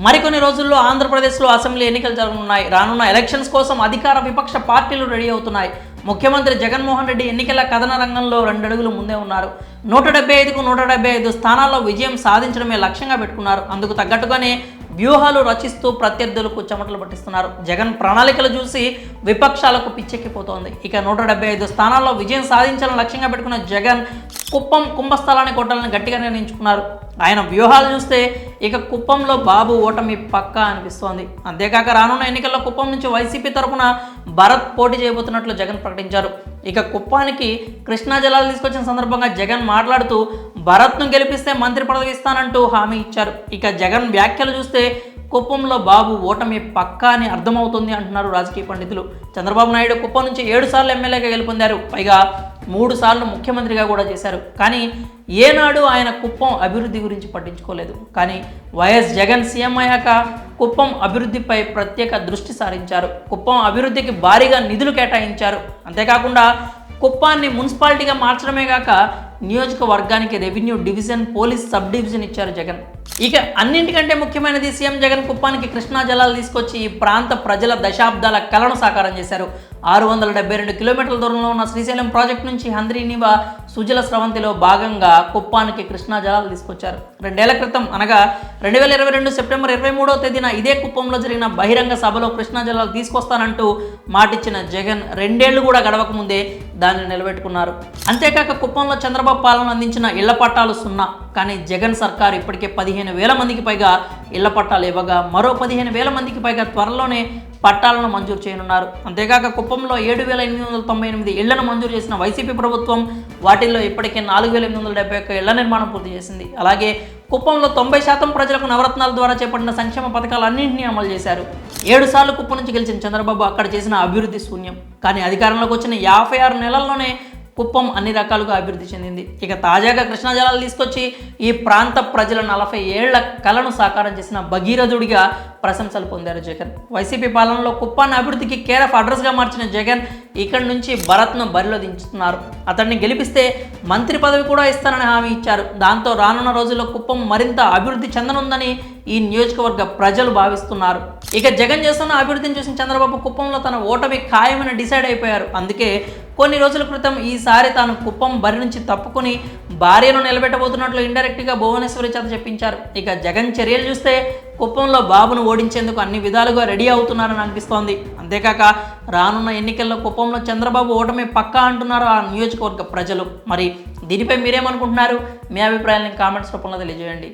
మరికొన్ని రోజుల్లో ఆంధ్రప్రదేశ్లో అసెంబ్లీ ఎన్నికలు జరగనున్నాయి. రానున్న ఎలక్షన్స్ కోసం అధికార విపక్ష పార్టీలు రెడీ అవుతున్నాయి. ముఖ్యమంత్రి జగన్మోహన్ రెడ్డి ఎన్నికల కథన రంగంలో 2 అడుగులు ముందే ఉన్నారు. 175కు 175 స్థానాల్లో విజయం సాధించడమే లక్ష్యంగా పెట్టుకున్నారు. అందుకు తగ్గట్టుగానే వ్యూహాలు రచిస్తూ ప్రత్యర్థులకు చెమటలు పట్టిస్తున్నారు. జగన్ ప్రణాళికలు చూసి విపక్షాలకు పిచ్చెక్కిపోతోంది. ఇక 175 స్థానాల్లో విజయం సాధించాలని లక్ష్యంగా పెట్టుకున్న జగన్ కుప్పం కుంభస్థలాన్ని కొట్టాలని గట్టిగా నిర్ణయించుకున్నారు. ఆయన వ్యూహాలు చూస్తే ఇక కుప్పంలో బాబు ఓటమి పక్కా అనిపిస్తోంది. అంతేకాక రానున్న ఎన్నికల్లో కుప్పం నుంచి వైసీపీ తరఫున భరత్ పోటీ చేయబోతున్నట్లు జగన్ ప్రకటించారు. ఇక కుప్పానికి కృష్ణా జలాలు తీసుకొచ్చిన సందర్భంగా జగన్ మాట్లాడుతూ భరత్ను గెలిపిస్తే మంత్రి పదవి ఇస్తానంటూ హామీ ఇచ్చారు. ఇక జగన్ వ్యాఖ్యలు చూస్తే కుప్పంలో బాబు ఓటమి పక్కా అని అర్థమవుతుంది అంటున్నారు రాజకీయ పండితులు. చంద్రబాబు నాయుడు కుప్పం నుంచి 7 సార్లు ఎమ్మెల్యేగా గెలుపొందారు. పైగా 3 సార్లు ముఖ్యమంత్రిగా కూడా చేశారు. కానీ ఏనాడు ఆయన కుప్పం అభివృద్ధి గురించి పట్టించుకోలేదు. కానీ వైఎస్ జగన్ సీఎం అయ్యాక కుప్పం అభివృద్ధిపై ప్రత్యేక దృష్టి సారించారు. కుప్పం అభివృద్ధికి భారీగా నిధులు కేటాయించారు. అంతేకాకుండా కుప్పాన్ని మున్సిపాలిటీగా మార్చడమే కాక నియోజకవర్గానికి revenue division, police sub division ఇచ్చారు జగన్. ఇక అన్నింటికంటే ముఖ్యమైనది సీఎం జగన్ కుప్పానికి కృష్ణా జలాలు తీసుకొచ్చి ఈ ప్రాంత ప్రజల దశాబ్దాల కలను సాకారం చేశారు. 672 కిలోమీటర్ల దూరంలో ఉన్న శ్రీశైలం ప్రాజెక్టు నుంచి హంద్రీనివా సుజల స్రవంతిలో భాగంగా కుప్పానికి కృష్ణా జలాలు తీసుకొచ్చారు. 2 ఏళ్ల క్రితం అనగా 2022 సెప్టెంబర్ 23వ తేదీన ఇదే కుప్పంలో జరిగిన బహిరంగ సభలో కృష్ణా జలాలు తీసుకొస్తానంటూ మాటిచ్చిన జగన్ 2 ఏళ్లు కూడా గడవక ముందే దాన్ని నిలబెట్టుకున్నారు. అంతేకాక కుప్పంలో చంద్రబాబు పాలన అందించిన ఇళ్ల పట్టాలు 0. కానీ జగన్ సర్కార్ ఇప్పటికే 15,000 మందికి పైగా ఇళ్ల పట్టాలు ఇవ్వగా మరో 15,000 మందికి పైగా త్వరలోనే పట్టాలను మంజూరు చేయనున్నారు. అంతేకాక కుప్పంలో 7,898 ఇళ్లను మంజూరు చేసిన వైసీపీ ప్రభుత్వం వాటిల్లో ఇప్పటికే 4,871 ఇళ్ల నిర్మాణం పూర్తి చేసింది. అలాగే కుప్పంలో 90% ప్రజలకు నవరత్నాల ద్వారా చేపట్టిన సంక్షేమ పథకాలన్నింటినీ అమలు చేశారు. 7 సార్లు కుప్పం నుంచి గెలిచిన చంద్రబాబు అక్కడ చేసిన అభివృద్ధి శూన్యం. కానీ అధికారంలోకి వచ్చిన 56 నెలల్లోనే కుప్పం అన్ని రకాలుగా అభివృద్ధి చెందింది. ఇక తాజాగా కృష్ణా జలాలు తీసుకొచ్చి ఈ ప్రాంత ప్రజల 40 ఏళ్ల కలను సాకారం చేసిన భగీరథుడిగా ప్రశంసలు పొందారు జగన్. వైసీపీ పాలనలో కుప్పాన్ని అభివృద్ధికి కేర్ ఆఫ్ అడ్రస్గా మార్చిన జగన్ ఇక్కడి నుంచి భరత్ను బరిలో దించుతున్నారు. అతన్ని గెలిపిస్తే మంత్రి పదవి కూడా ఇస్తానని హామీ ఇచ్చారు. దాంతో రానున్న రోజుల్లో కుప్పం మరింత అభివృద్ధి చెందనుందని ఈ నియోజకవర్గ ప్రజలు భావిస్తున్నారు. ఇక జగన్ చేస్తున్న అభివృద్ధిని చూసిన చంద్రబాబు కుప్పంలో తన ఓటమి ఖాయమని డిసైడ్ అయిపోయారు. అందుకే కొన్ని రోజుల క్రితం ఈసారి తాను కుప్పం బరి నుంచి తప్పుకొని భార్యను నిలబెట్టబోతున్నట్లు ఇండైరెక్ట్గా భువనేశ్వరి చేత చెప్పించారు. ఇక జగన్ చర్యలు చూస్తే కుప్పంలో బాబును ఓడించేందుకు అన్ని విధాలుగా రెడీ అవుతున్నారని అనిపిస్తోంది. అంతేకాక రానున్న ఎన్నికల్లో కుప్పంలో చంద్రబాబు ఓటమి పక్కా అంటున్నారు ఆ నియోజకవర్గ ప్రజలు. మరి దీనిపై మీరేమనుకుంటున్నారు? మీ అభిప్రాయాలను కామెంట్స్ రూపంలో తెలియజేయండి.